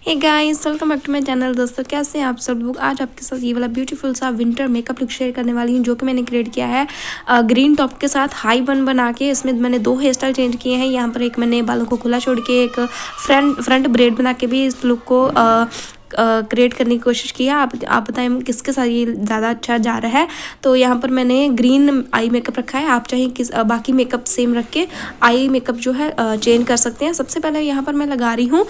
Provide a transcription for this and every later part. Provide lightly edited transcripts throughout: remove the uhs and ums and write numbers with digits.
Hey guys, welcome back to my channel. दोस्तों, कैसे हैं आप सब लोग। आज आपके साथ ये वाला ब्यूटीफुल सा विंटर मेकअप लुक शेयर करने वाली हूँ, जो कि मैंने क्रिएट किया है ग्रीन टॉप के साथ हाई बन बना के। इसमें मैंने 2 हेयर स्टाइल चेंज किए हैं। यहाँ पर एक मैंने बालों को खुला छोड़ के एक फ्रंट ब्रेड बना के भी इस लुक को क्रिएट करने की कोशिश की है। आप बताएं किसके साथ ये ज़्यादा अच्छा जा रहा है। तो यहाँ पर मैंने ग्रीन आई मेकअप रखा है। आप चाहे बाकी मेकअप सेम रख के आई मेकअप जो है चेंज कर सकते हैं। सबसे पहले यहाँ पर मैं लगा रही हूँ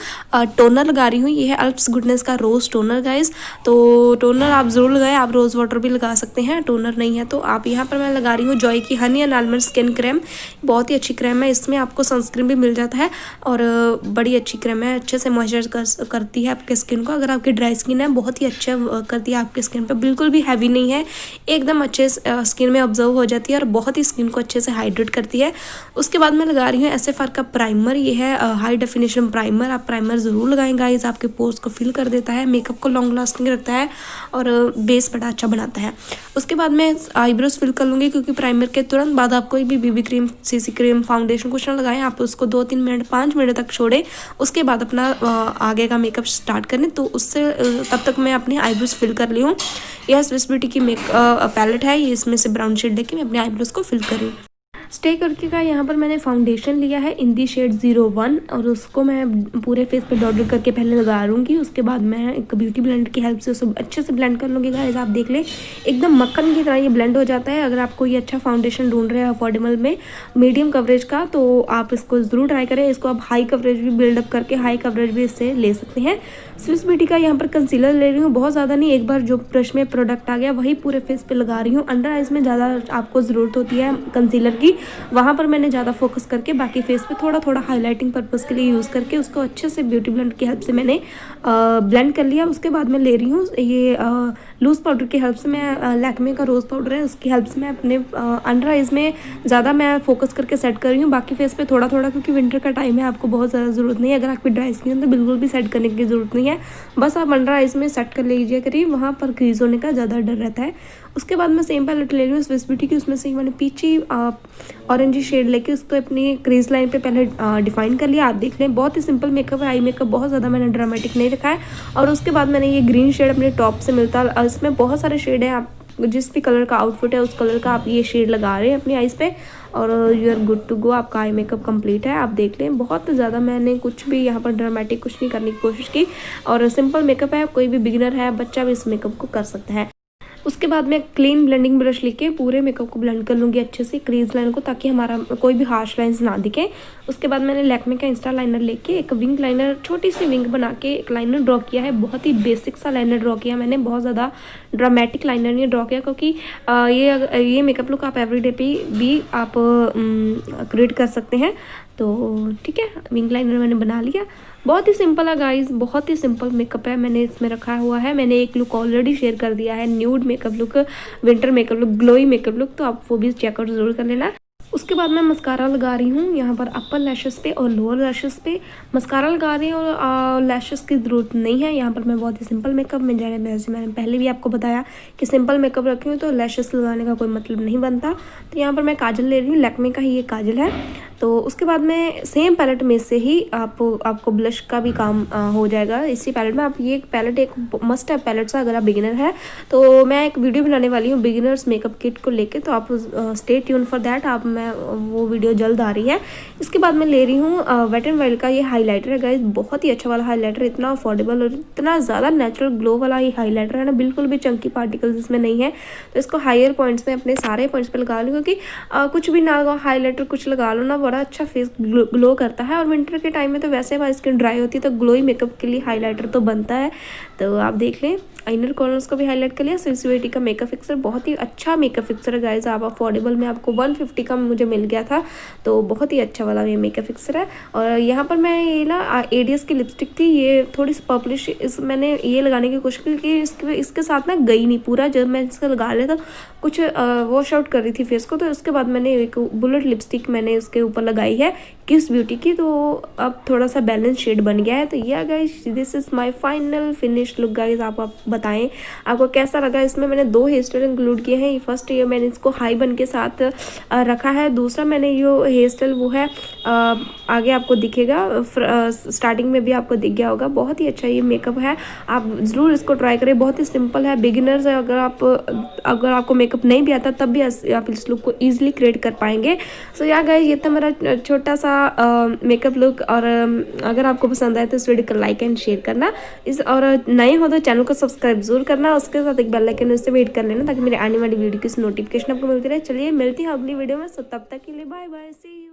टोनर लगा रही हूँ। ये है अल्प्स गुडनेस का रोज़ टोनर गाइज। तो टोनर आप ज़रूर लगाएं। आप रोज़ वाटर भी लगा सकते हैं, टोनर नहीं है तो। आप यहाँ पर मैं लगा रही हूँ जॉय की honey and almond skin cream. बहुत ही अच्छी क्रीम है। इसमें आपको सनस्क्रीन भी मिल जाता है और बड़ी अच्छी क्रीम है। अच्छे से मॉइस्चराइज करती है आपके स्किन को। अगर आपकी ड्राई स्किन है, बहुत ही अच्छा करती है आपकी स्किन पे। बिल्कुल भी हैवी नहीं है, एकदम अच्छे स्किन में ऑब्जर्व हो जाती है और बहुत ही स्किन को अच्छे से हाइड्रेट करती है। उसके बाद मैं लगा रही हूँ SFR का प्राइमर। ये है हाई डेफिनेशन प्राइमर। आप प्राइमर ज़रूर लगाएं गाइस। आपके पोर्स को फिल कर देता है, मेकअप को लॉन्ग लास्टिंग रखता है और बेस बड़ा अच्छा बनाता है। उसके बाद मैं आईब्रोज फिल कर लूँगी, क्योंकि प्राइमर के तुरंत बाद आप कोई भी BB cream, CC cream, foundation कुछ ना लगाएं। आप उसको 2-3 मिनट 5 मिनट तक छोड़ें। उसके बाद अपना आगे का मेकअप स्टार्ट करें। तो उससे तब तक मैं अपनी आईब्रोज फिल कर ली हूँ। यह स्विस ब्यूटी की पैलेट है। ये इसमें से ब्राउन शेड लेके मैं अपने आईब्रोज को फिल करी। स्टे करके का यहाँ पर मैंने फाउंडेशन लिया है इन दी शेड 01 और उसको मैं पूरे फेस पे डॉट करके पहले लगा लूँगी। उसके बाद मैं एक ब्यूटी ब्लेंडर की हेल्प से उसे अच्छे से ब्लेंड कर लूँगी गाइस। आप देख लें, एकदम मक्खन की तरह ये ब्लेंड हो जाता है। अगर आपको ये अच्छा फाउंडेशन ढूंढ रहे हैं अफोर्डेबल में मीडियम कवरेज का, तो आप इसको ज़रूर ट्राई करें। इसको आप हाई कवरेज भी बिल्डअप करके हाई कवरेज भी इससे ले सकते हैं। स्विस ब्यूटी का यहाँ पर कंसीलर ले रही हूँ, बहुत ज़्यादा नहीं, एक बार जो ब्रश में प्रोडक्ट आ गया वही पूरे फेस पे लगा रही हूँ। अंडर आइज में ज़्यादा आपको ज़रूरत होती है कंसीलर की, वहाँ पर मैंने ज़्यादा फोकस करके बाकी फेस पे थोड़ा थोड़ा हाईलाइटिंग पर्पस के लिए यूज़ करके उसको अच्छे से ब्यूटी ब्लेंडर की हेल्प से मैंने ब्लेंड कर लिया। उसके बाद मैं ले रही हूँ ये लूज़ पाउडर की हेल्प से। मैं लैक्मे का रोज़ पाउडर है, उसकी हेल्प से मैं अपने अंडर आइज में ज़्यादा मैं फोकस करके सेट कर रही हूँ। बाकी फेस पे थोड़ा थोड़ा, क्योंकि विंटर का टाइम है, आपको बहुत ज़्यादा ज़रूरत नहीं है। अगर आपकी ड्राई स्किन है तो बिल्कुल भी सेट करने की ज़रूरत नहीं है। बस आप अंडर आइज में सेट कर लीजिए करिए, वहाँ पर क्रीज होने का ज़्यादा डर रहता है। उसके बाद मैं सेम पैलेट ले रही हूँ स्विस ब्यूटी की। उसमें से मैंने पीछे ऑरेंजी शेड लेके उसको अपनी क्रीज लाइन पे पहले डिफाइन कर लिया। आप देख लें, बहुत ही सिंपल मेकअप है। आई मेकअप बहुत ज़्यादा मैंने ड्रामेटिक नहीं रखा है। और उसके बाद मैंने ये ग्रीन शेड अपने टॉप से मिलता है। इसमें बहुत सारे शेड हैं, आप जिस भी कलर का आउटफिट है उस कलर का आप ये शेड लगा रहे हैं अपनी आईज पे और you are good to go. आपका आई मेकअप कंप्लीट है। आप देख लें, बहुत ज़्यादा मैंने कुछ भी यहाँ पर ड्रामेटिक कुछ नहीं करने की कोशिश की और सिंपल मेकअप है। कोई भी बिगिनर है, बच्चा भी इस मेकअप को कर सकता है। उसके बाद मैं क्लीन ब्लेंडिंग ब्रश लेके पूरे मेकअप को ब्लेंड कर लूँगी अच्छे से क्रीज लाइन को, ताकि हमारा कोई भी हार्श लाइंस ना दिखे। उसके बाद मैंने लैक्मे का इंस्टा लाइनर लेके एक विंग लाइनर, छोटी सी विंग बना के एक लाइनर ड्रॉ किया है। बहुत ही बेसिक सा लाइनर ड्रॉ किया मैंने, बहुत ज़्यादा ड्रामेटिक लाइनर नहीं ड्रॉ किया, क्योंकि ये मेकअप लुक आप एवरीडे पे भी आप क्रिएट कर सकते हैं। तो ठीक है, विंग लाइनर मैंने बना लिया। बहुत ही सिंपल है गाइस, बहुत ही सिंपल मेकअप है। मैंने इसमें रखा हुआ है, मैंने एक लुक ऑलरेडी शेयर कर दिया है, nude makeup look, winter makeup look, glowy makeup look, तो आप वो भी चेकआउट जरूर कर लेना। उसके बाद मैं मस्कारा लगा रही हूँ यहाँ पर अपर लैशेस पे और लोअर लैशेस पे। मस्कारा लगा रही हूँ और लैशेस की ज़रूरत नहीं है। यहाँ पर मैं बहुत ही सिंपल मेकअप में जाने, वैसे मैंने पहले भी आपको बताया कि सिंपल मेकअप रखी हूँ तो लैशेस लगाने का कोई मतलब नहीं बनता। तो यहाँ पर मैं काजल ले रही हूँ, लैक्मे का ही ये काजल है। तो उसके बाद मैं सेम पैलेट में से ही आपको ब्लश का भी काम हो जाएगा इसी पैलेट में। आप ये पैलेट एक मस्ट है पैलेट सा, अगर आप बिगिनर है तो। मैं एक वीडियो बनाने वाली हूँ बिगिनर्स मेकअप किट को लेके, तो आप स्टे ट्यून फॉर दैट। आप वो वीडियो जल्द आ रही है। इसके बाद मैं ले रही हूँ वेट एंड वाइल्ड का ये हाईलाइटर है गाइस। बहुत ही अच्छा वाला हाईलाइटर, इतना अफोर्डेबल और इतना ज़्यादा नेचुरल ग्लो वाला ये हाईलाइटर है ना, बिल्कुल भी चंकी पार्टिकल्स इसमें नहीं है। तो इसको हायर पॉइंट्स में अपने सारे पॉइंट्स पे लगा लूँ, क्योंकि कुछ भी ना लगाओ, हाईलाइटर कुछ लगा लो ना, बड़ा अच्छा फेस ग्लो करता है। और विंटर के टाइम में तो वैसे हमारी स्किन ड्राई होती है, तो ग्लोई मेकअप के लिए हाईलाइटर तो बनता है। तो आप देख लें, इनर कॉर्नर्स को भी हाईलाइट कर लिया। स्विस ब्यूटी का मेकअप फिक्सर, बहुत ही अच्छा मेकअप फिक्सर है गाइस। आप अफोर्डेबल में आपको 150 का मुझे मिल गया था, तो बहुत ही अच्छा वाला ये मेकअप फिक्सर है। और यहाँ पर मैं ये ना एडियस की लिपस्टिक थी, ये थोड़ी सी पर्पलिश, इस मैंने ये लगाने की कोशिश की कि इसके साथ ना गई नहीं पूरा। जब मैं इसका लगा लिया था कुछ वॉश आउट कर रही थी फेस को, तो उसके बाद मैंने एक बुलेट लिपस्टिक मैंने इसके ऊपर लगाई है किस ब्यूटी की, तो अब थोड़ा सा बैलेंस शेड बन गया है। तो ये guys, this is my final finish look guys. आप बताएं आपको कैसा लगा। इसमें मैंने 2 हेयर स्टाइल इंक्लूड किए हैं। फर्स्ट ये मैंने इसको हाई बन के साथ रखा है। दूसरा मैंने जो हेयर स्टाइल वो है आगे आपको दिखेगा, स्टार्टिंग में भी आपको दिख गया होगा। बहुत ही अच्छा ये मेकअप है, आप ज़रूर इसको ट्राई करें। बहुत ही सिंपल है, बिगिनर्स है, अगर आपको मेकअप नहीं भी आता तब भी आप इस लुक को ईजिली क्रिएट कर पाएंगे। सो या गाइस, ये था मेरा छोटा सा मेकअप लुक। और अगर आपको पसंद आए तो इस वीडियो को लाइक एंड शेयर करना, और नए हो तो चैनल को सब्सक्राइब जरूर करना, उसके साथ एक बेल आइकन उससे वेट कर लेना ताकि मेरे आने वाली वीडियो की नोटिफिकेशन आपको मिलती रहे। चलिए मिलती है अगली वीडियो में, तब तक के लिए बाय बाय, सी यू।